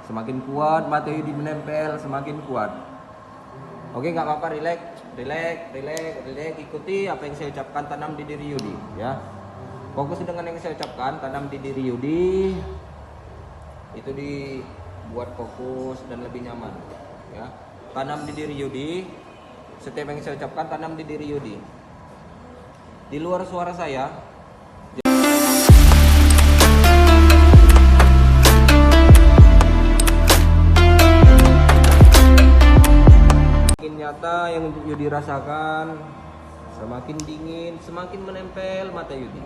Semakin kuat mata Yudi menempel, semakin kuat. Oke, nggak apa-apa, relax, ikuti apa yang saya ucapkan, tanam di diri Yudi, ya. Fokus dengan yang saya ucapkan, tanam di diri Yudi. Itu dibuat fokus dan lebih nyaman, ya. Tanam di diri Yudi. Setiap yang saya ucapkan, tanam di diri Yudi. Di luar suara saya. Semakin nyata yang Yudi rasakan, semakin dingin, semakin menempel mata Yudi.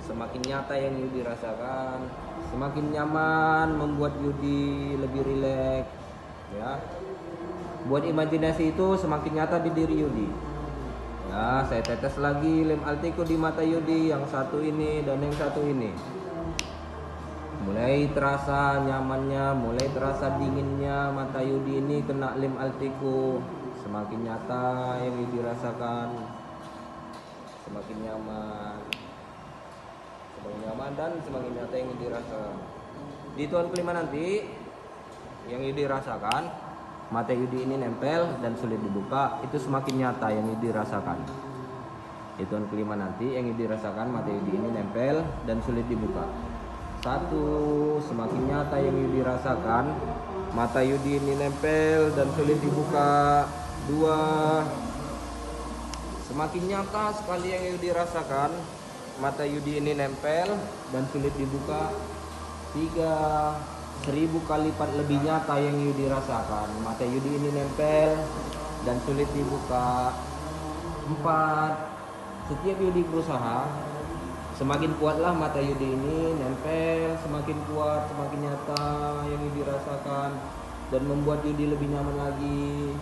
Semakin nyata yang Yudi rasakan, semakin nyaman, membuat Yudi lebih rileks, ya. Buat imajinasi itu semakin nyata di diri Yudi. Ya, saya tetes lagi lem Altico di mata Yudi, yang satu ini dan yang satu ini. Mulai terasa nyamannya, mulai terasa dinginnya mata Yudi ini kena lem Altico. Semakin nyata yang Yudi rasakan, semakin nyaman. Semakin nyaman dan semakin nyata yang Yudi rasakan. Di tahun kelima nanti yang Yudi rasakan, mata Yudi ini nempel dan sulit dibuka, itu semakin nyata yang Yudi rasakan. Di tahun kelima nanti yang Yudi rasakan, mata Yudi ini nempel dan sulit dibuka. 1, semakin nyata yang Yudi rasakan, mata Yudi ini nempel dan sulit dibuka. 2, semakin nyata sekali yang Yudi rasakan, mata Yudi ini nempel dan sulit dibuka. 3, 1000 kali lipat lebih nyata yang Yudi rasakan, mata Yudi ini nempel dan sulit dibuka. 4, setiap Yudi berusaha, semakin kuatlah mata Yudi ini nempel, semakin kuat, semakin nyata yang Yudi rasakan dan membuat Yudi lebih nyaman lagi.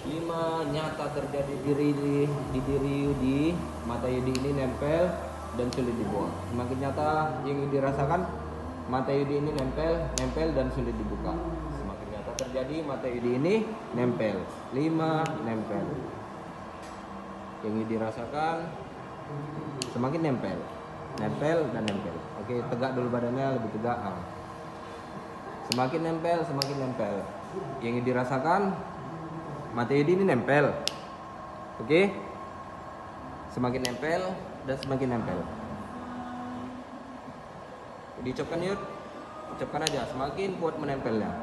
5, nyata terjadi di diri Yudi, mata Yudi ini nempel dan sulit dibuka. Semakin nyata yang Yudi rasakan, mata Yudi ini nempel dan sulit dibuka. Semakin nyata terjadi, mata Yudi ini nempel. 5, nempel. Yang Yudi rasakan semakin nempel dan nempel. Oke, tegak dulu badannya, lebih tegak. Semakin nempel. Yang Yudi rasakan, mata Yudi ini nempel. Oke, semakin nempel dan semakin nempel. Diucapkan Yud, ucapkan aja, semakin kuat menempelnya,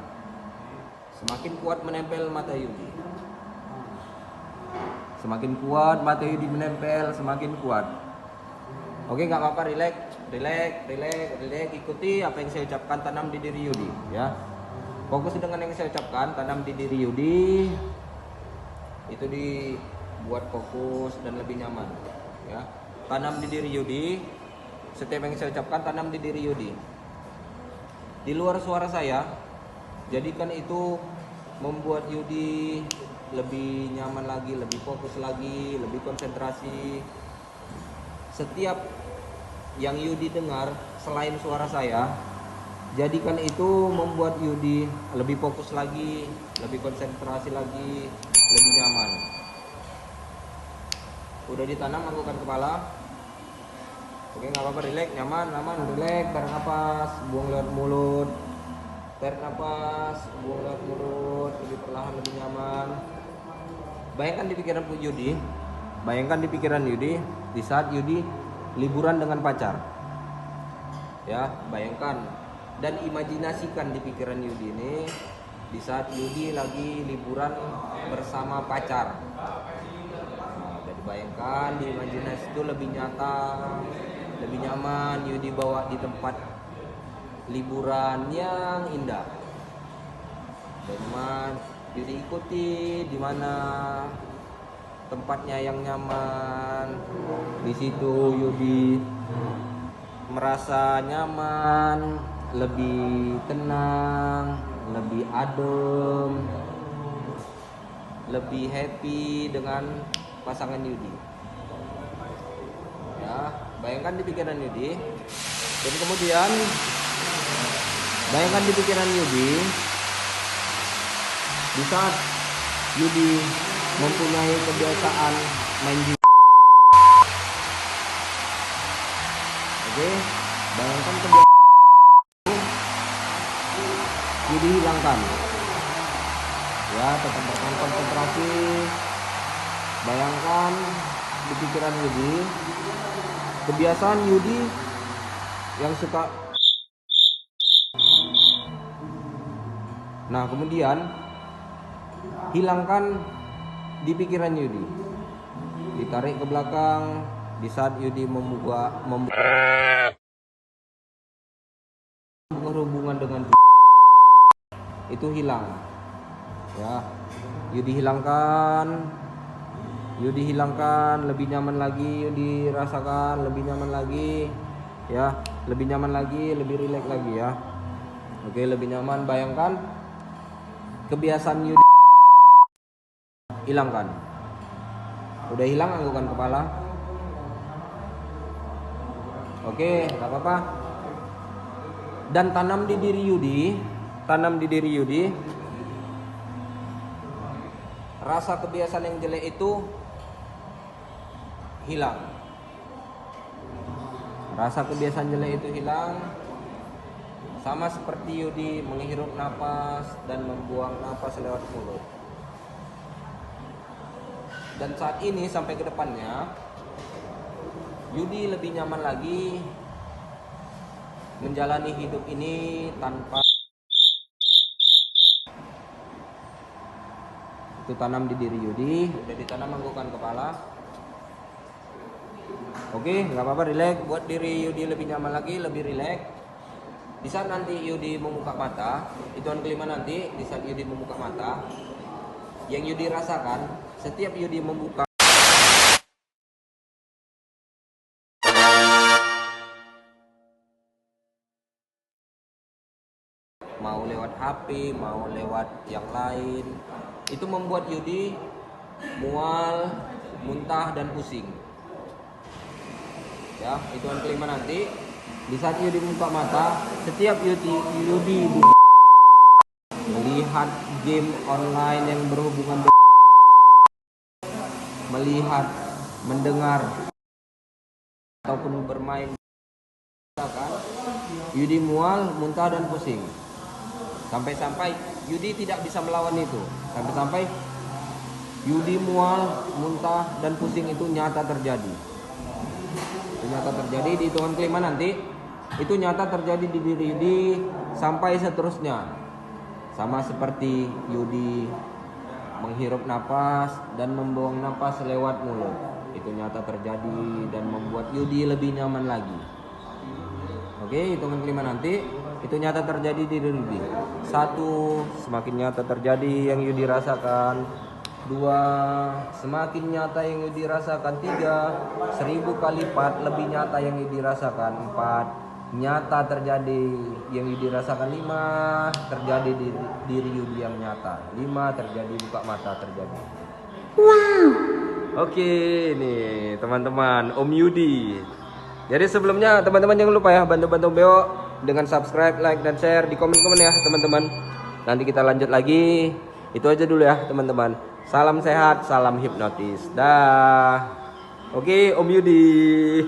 semakin kuat menempel mata Yudi, semakin kuat mata Yudi menempel, semakin kuat. Oke, nggak apa-apa, relax, ikuti apa yang saya ucapkan, tanam di diri Yudi, ya. Fokus dengan yang saya ucapkan, tanam di diri Yudi. Itu dibuat fokus dan lebih nyaman, ya. Tanam di diri Yudi. Setiap yang saya ucapkan, tanam di diri Yudi. Di luar suara saya, jadikan itu membuat Yudi lebih nyaman lagi, lebih fokus lagi, lebih konsentrasi. Setiap yang Yudi dengar selain suara saya, jadikan itu membuat Yudi lebih fokus lagi, lebih konsentrasi lagi, lebih nyaman. Udah ditanam, anggukan kepala. Oke, nggak apa-apa, relax, nyaman, relax, tarik nafas, buang lewat mulut, tarik nafas, buang lewat mulut, lebih perlahan, lebih nyaman. Bayangkan di pikiran Yudi, di saat Yudi liburan dengan pacar, ya, bayangkan dan imajinasikan di pikiran Yudi ini di saat Yudi lagi liburan bersama pacar. Jadi bayangkan di imajinasi itu lebih nyata, lebih nyaman. Yudi bawa di tempat liburan yang indah. Teman, Yudi ikuti di mana tempatnya yang nyaman. Di situ Yudi merasa nyaman, lebih tenang, lebih adem, lebih happy dengan pasangan Yudi. Ya, bayangkan di pikiran Yudi, dan kemudian bayangkan di pikiran Yudi di saat Yudi mempunyai kebiasaan main gitar. Oke, bayangkan kebiasaan Yudi hilangkan. Ya, tetap berkonsentrasi. Bayangkan di pikiran Yudi kebiasaan Yudi yang suka. Nah, kemudian hilangkan di pikiran Yudi. Ditarik ke belakang di saat Yudi membuka berhubungan dengan itu hilang. Ya, Yudi hilangkan, lebih nyaman lagi, Yudi rasakan lebih nyaman lagi, ya, lebih nyaman lagi, lebih rileks lagi ya. Oke, lebih nyaman. Bayangkan kebiasaan Yudi hilangkan. Udah hilang anggukan kepala. Oke, nggak apa-apa. Dan tanam di diri Yudi, rasa kebiasaan yang jelek itu hilang. Rasa kebiasaan jelek itu hilang. Sama seperti Yudi menghirup napas dan membuang napas lewat mulut. Dan saat ini sampai ke depannya Yudi lebih nyaman lagi menjalani hidup ini tanpa. Itu tanam di diri Yudi, udah ditanam anggukan kepala. Oke, nggak apa-apa, rileks. Buat diri Yudi lebih nyaman lagi, lebih rileks. Di saat nanti Yudi membuka mata, hitungan kelima nanti, di saat Yudi membuka mata, yang Yudi rasakan setiap Yudi membuka mau lewat HP, mau lewat yang lain, itu membuat Yudi mual, muntah dan pusing. Ya, hitungan kelima nanti, di saat Yudi membuka mata, setiap Yudi melihat game online yang berhubungan dengan melihat, mendengar ataupun bermain, kan Yudi mual, muntah dan pusing. Sampai-sampai Yudi tidak bisa melawan itu. Sampai-sampai Yudi mual, muntah dan pusing itu nyata terjadi. Itu nyata terjadi di hitungan kelima nanti. Itu nyata terjadi di diri Yudi sampai seterusnya. Sama seperti Yudi menghirup napas dan membuang napas lewat mulut. Itu nyata terjadi dan membuat Yudi lebih nyaman lagi. Oke, hitungan kelima nanti itu nyata terjadi di diri Yudi. 1, semakin nyata terjadi yang Yudi rasakan. 2, semakin nyata yang Yudi rasakan. 3, 1000 kali lipat lebih nyata yang Yudi rasakan. 4, nyata terjadi yang Yudi rasakan. 5, terjadi di diri Yudi yang nyata. 5, terjadi buka mata terjadi. Wow. Oke, nih teman-teman, Om Yudi. Jadi sebelumnya teman-teman jangan lupa ya bantu-bantu Beo dengan subscribe, like, dan share di komen-komen ya teman-teman. Nanti kita lanjut lagi. Itu aja dulu ya teman-teman. Salam sehat, salam hipnotis. Dah. Oke, Om Yudi.